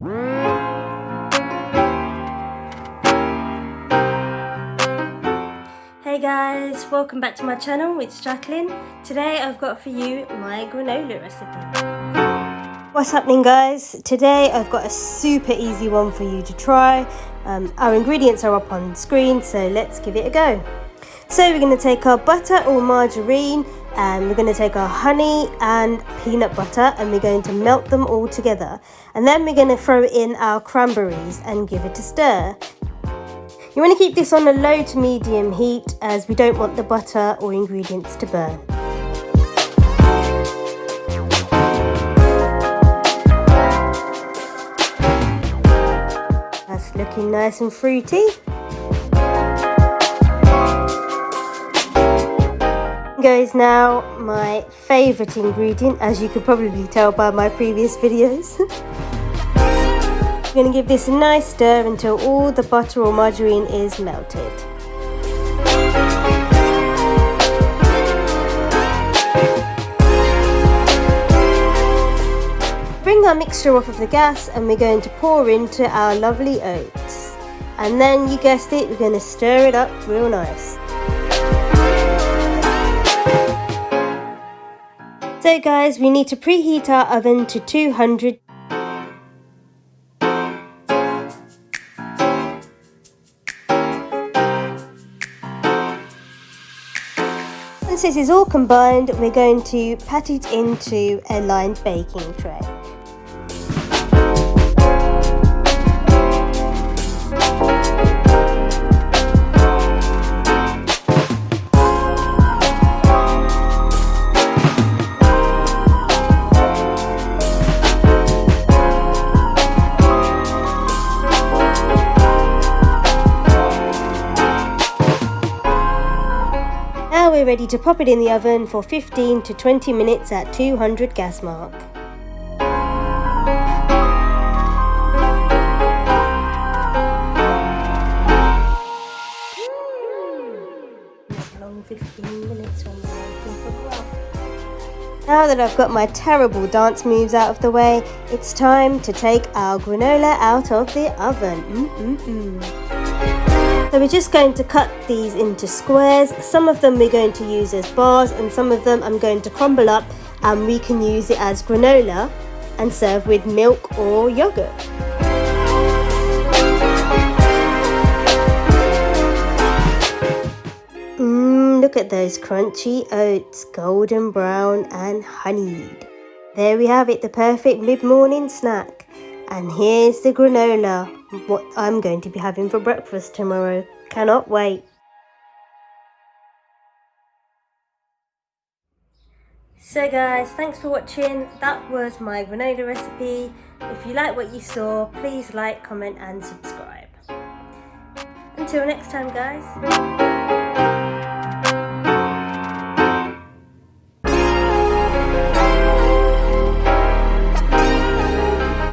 Hey guys, welcome back to my channel, it's Jacqueline. Today I've got for you my granola recipe. What's happening guys? Today I've got a super easy one for you to try. Our ingredients are up on screen, so let's give it a go. So we're going to take our butter or margarine, and we're going to take our honey and peanut butter, and we're going to melt them all together. And then we're going to throw in our cranberries and give it a stir. You want to keep this on a low to medium heat as we don't want the butter or ingredients to burn. That's looking nice and fruity. Goes now my favourite ingredient, as you could probably tell by my previous videos. I'm going to give this a nice stir until all the butter or margarine is melted. Bring our mixture off of the gas and we're going to pour into our lovely oats. And then, you guessed it, we're going to stir it up real nice. So guys, we need to preheat our oven to 200. Once this is all combined, we're going to pat it into a lined baking tray. Now we're ready to pop it in the oven for 15 to 20 minutes at 200 gas mark. It's long 15 minutes when we're waiting for grub. Now that I've got my terrible dance moves out of the way, it's time to take our granola out of the oven. So we're just going to cut these into squares. Some of them we're going to use as bars and some of them I'm going to crumble up, and we can use it as granola and serve with milk or yogurt. Look at those crunchy oats, golden brown and honeyed. There we have it, the perfect mid-morning snack. And here's the granola, what I'm going to be having for breakfast tomorrow. Cannot wait. So guys, thanks for watching. That was my granola recipe. If you like what you saw, please like, comment and subscribe. Until next time guys.